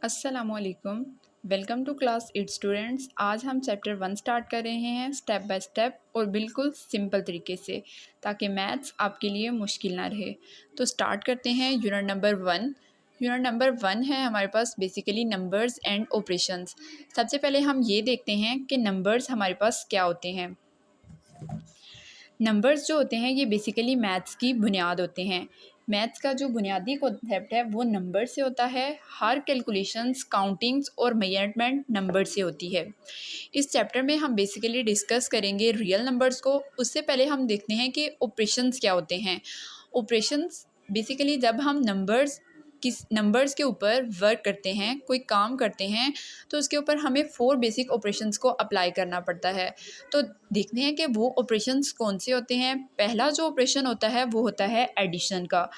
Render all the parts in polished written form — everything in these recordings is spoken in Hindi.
अस्सलामुअलैकुम। Welcome to class 8 students. आज हम चैप्टर 1 स्टार्ट कर रहे हैं स्टेप बाय स्टेप और बिल्कुल सिंपल तरीके से, ताकि मैथ्स आपके लिए मुश्किल ना रहे। तो स्टार्ट करते हैं यूनिट नंबर 1। यूनिट नंबर 1 है हमारे पास बेसिकली नंबर्स एंड ऑपरेशंस। सबसे पहले हम ये देखते हैं कि नंबर्स हमारे पास क्या होते हैं। नंबर्स जो होते हैं ये बेसिकली मैथ्स की बुनियाद होते हैं। मैथ्स का जो बुनियादी कॉन्सेप्ट है वो नंबर से होता है। हर कैलकुलेशंस, काउंटिंग्स और मेजरमेंट नंबर से होती है। इस चैप्टर में हम बेसिकली डिस्कस करेंगे रियल नंबर्स को। उससे पहले हम देखते हैं कि ऑपरेशंस क्या होते हैं। ऑपरेशंस बेसिकली जब हम किस नंबर्स के ऊपर वर्क करते हैं, कोई काम करते हैं, तो उसके ऊपर हमें 4 बेसिक ऑपरेशंस को अप्लाई करना पड़ता है। तो देखते हैं कि वो ऑपरेशंस कौन से होते हैं। पहला जो ऑपरेशन होता है वो होता है एडिशन का,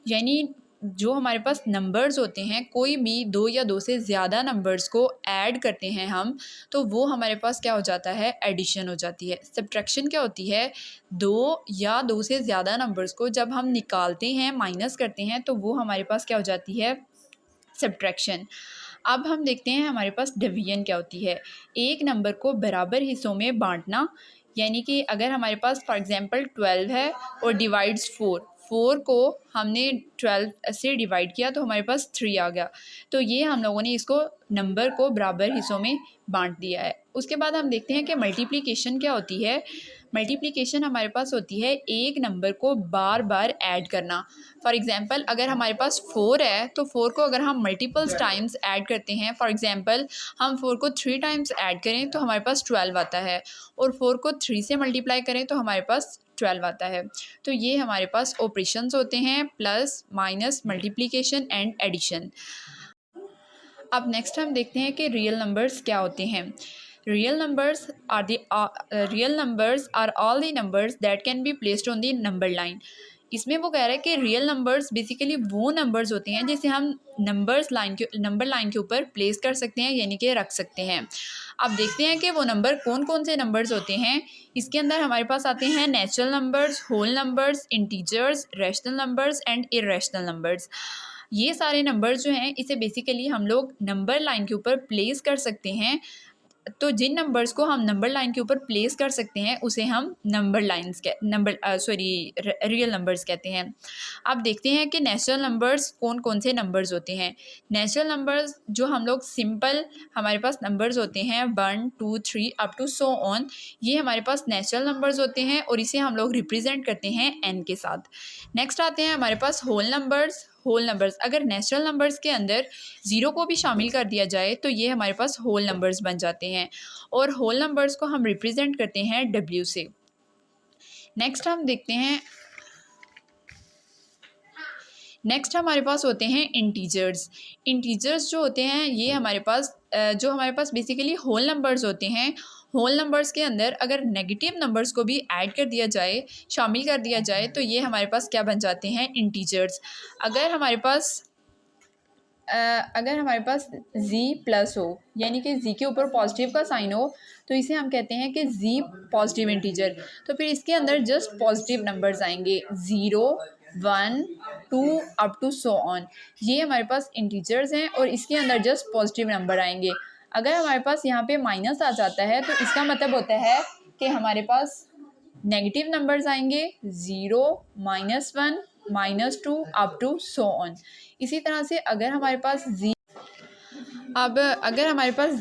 यानी जो हमारे पास नंबर्स होते हैं, कोई भी 2 या 2 से ज़्यादा नंबर्स को ऐड करते हैं हम, तो वो हमारे पास क्या हो जाता है, एडिशन हो जाती है। सब्ट्रैक्शन क्या होती है, 2 या 2 से ज़्यादा नंबर्स को जब हम निकालते हैं, माइनस करते हैं, तो वो हमारे पास क्या हो जाती है, सब्ट्रैक्शन। अब हम देखते हैं हमारे पास डिवीजन क्या होती है। एक नंबर को बराबर हिस्सों में बांटना, यानी कि अगर हमारे पास फॉर एग्जांपल 12 है और डिवाइड्स 4 को हमने 12 से डिवाइड किया तो हमारे पास 3 आ गया। तो ये हम लोगों ने इसको नंबर को बराबर हिस्सों में बांट दिया है। उसके बाद हम देखते हैं कि मल्टीप्लिकेशन क्या होती है। मल्टीप्लिकेशन हमारे पास होती है एक नंबर को बार बार ऐड करना। फॉर एग्जांपल अगर हमारे पास 4 है तो 4 को अगर हम मल्टीपल्स टाइम्स ऐड करते हैं, फॉर एग्जांपल हम 4 को 3 टाइम्स ऐड करें तो हमारे पास 12 आता है, और 4 को 3 से मल्टीप्लाई करें तो हमारे पास 12 आता है। तो ये हमारे पास ऑपरेशंस होते हैं, plus, minus, multiplication and addition. अब नेक्स्ट हम देखते हैं कि रियल नंबर्स क्या होते हैं। Real numbers are all the numbers that can be placed on the number line. इसमें वो कह रहा है कि रियल नंबर्स बेसिकली वो नंबर्स होते हैं जिसे हम नंबर लाइन के ऊपर प्लेस कर सकते हैं, यानी कि रख सकते हैं। अब देखते हैं कि वो नंबर कौन कौन से नंबर्स होते हैं। इसके अंदर हमारे पास आते हैं natural numbers, whole numbers, integers, rational numbers and irrational numbers. ये सारे नंबर्स जो हैं इसे बेसिकली हम लोग नंबर लाइन के ऊपर प्लेस कर सकते हैं। तो जिन नंबर्स को हम नंबर लाइन के ऊपर प्लेस कर सकते हैं उसे हम रियल नंबर्स कहते हैं। अब देखते हैं कि नेचुरल नंबर्स कौन कौन से नंबर्स होते हैं। नेचुरल नंबर्स जो हम लोग सिंपल हमारे पास नंबर्स होते हैं 1 2 3 अप टू सो ऑन, ये हमारे पास नेचुरल नंबर्स होते हैं और इसे हम लोग रिप्रेजेंट करते हैं n के साथ। नेक्स्ट आते हैं हमारे पास होल नंबर्स अगर नेचुरल नंबर्स के अंदर 0 को भी शामिल कर दिया जाए तो ये हमारे पास होल नंबर्स बन जाते हैं, और होल नंबर्स को हम रिप्रेजेंट करते हैं W से। नेक्स्ट हम देखते हैं, नेक्स्ट हमारे पास होते हैं इंटीजर्स। इंटीजर्स जो होते हैं ये हमारे पास बेसिकली होल नंबर्स होते हैं। होल नंबर्स के अंदर अगर नेगेटिव नंबर्स को भी ऐड कर दिया जाए, शामिल कर दिया जाए, तो ये हमारे पास क्या बन जाते हैं, इंटीजर्स। अगर हमारे पास z प्लस हो, यानी कि z के ऊपर पॉजिटिव का साइन हो, तो इसे हम कहते हैं कि z पॉजिटिव इंटीजर। तो फिर इसके अंदर जस्ट पॉजिटिव नंबर्स आएंगे, 0 1 2 अप टू सो ऑन। ये हमारे पास इंटीजर्स हैं और इसके अंदर जस्ट पॉजिटिव नंबर आएंगे। अगर हमारे पास यहाँ पे माइनस आ जाता है तो इसका मतलब होता है कि हमारे पास नेगेटिव नंबर्स आएंगे, 0 -1 -2 अप टू सो ऑन। इसी तरह से अगर हमारे पास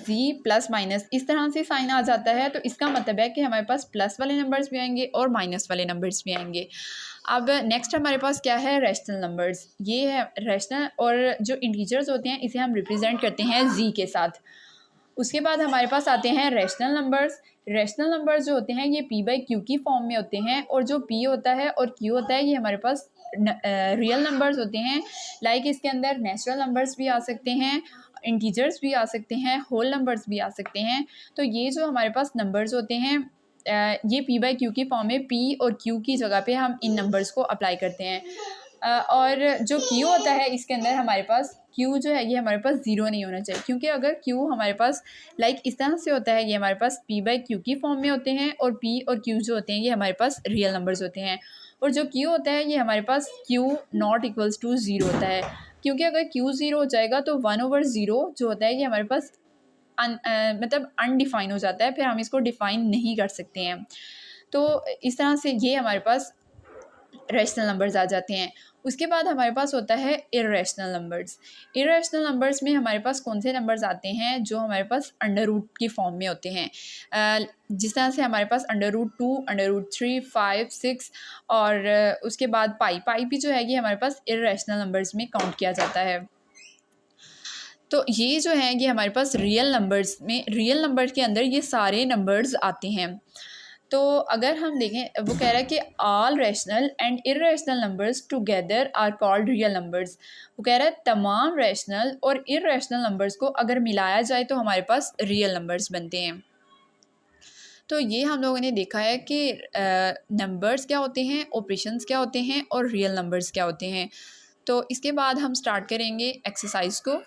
z प्लस माइनस इस तरह से साइन आ जाता है तो इसका मतलब है कि हमारे पास प्लस वाले नंबर्स भी आएंगे और माइनस वाले नंबर्स भी आएंगे। अब नेक्स्ट हमारे पास क्या है, रैशनल नंबर्स। ये है रैशनल, और जो इंटीजर्स होते हैं इसे हम रिप्रेजेंट करते हैं z के साथ। उसके बाद हमारे पास आते हैं रैशनल नंबर्स। रैशनल नंबर्स जो होते हैं ये p/q की फॉर्म में होते हैं, और जो p होता है और q होता है ये हमारे पास रियल नंबर्स होते हैं। लाइक इसके अंदर नेचुरल नंबर्स भी आ सकते हैं, इंटीजर्स भी आ सकते हैं, होल नंबर्स भी आ सकते हैं। तो ये जो हमारे पास नंबर्स होते हैं ये p/q की फॉर्म में, p और q की जगह पे हम इन नंबर्स को अप्लाई करते हैं। और जो q होता है इसके अंदर हमारे पास q जो है ये हमारे पास 0 नहीं होना चाहिए, क्योंकि अगर q हमारे पास इस तरह से होता है, ये हमारे पास p/q की फॉर्म में होते हैं, और p और q जो होते हैं ये हमारे पास रियल नंबर्स होते हैं। और जो q होता है ये हमारे पास q नॉट इक्वल्स टू 0 होता है। क्योंकि अगर Q ज़ीरो हो जाएगा तो 1/0 जो होता है ये हमारे पास मतलब अनडिफाइन हो जाता है, फिर हम इसको डिफाइन नहीं कर सकते हैं। तो इस तरह से ये हमारे पास रैशनल नंबर्स आ जाते हैं। उसके बाद हमारे पास होता है इर्रेशनल नंबर्स। इर्रेशनल नंबर्स में हमारे पास कौन से नंबर्स आते हैं जो हमारे पास अंडर रूट की फॉर्म में होते हैं। जिस तरह से हमारे पास √2, √3, 5, 6 और उसके बाद पाई भी जो है ये हमारे पास इर्रेशनल नंबर्स में काउंट किया जाता है। तो ये जो है ये हमारे पास रियल नंबर्स में, रियल नंबर्स के अंदर ये सारे नंबर्स आते हैं। तो अगर हम देखें, वो कह रहा है कि all rational and irrational numbers together are called real numbers. वो कह रहा है तमाम रैशनल और इर्रेशनल नंबर्स को अगर मिलाया जाए तो हमारे पास रियल नंबर्स बनते हैं। तो ये हम लोगों ने देखा है कि नंबर्स क्या होते हैं, ऑपरेशंस क्या होते हैं और रियल नंबर्स क्या होते हैं। तो इसके बाद हम स्टार्ट करेंगे एक्सरसाइज को।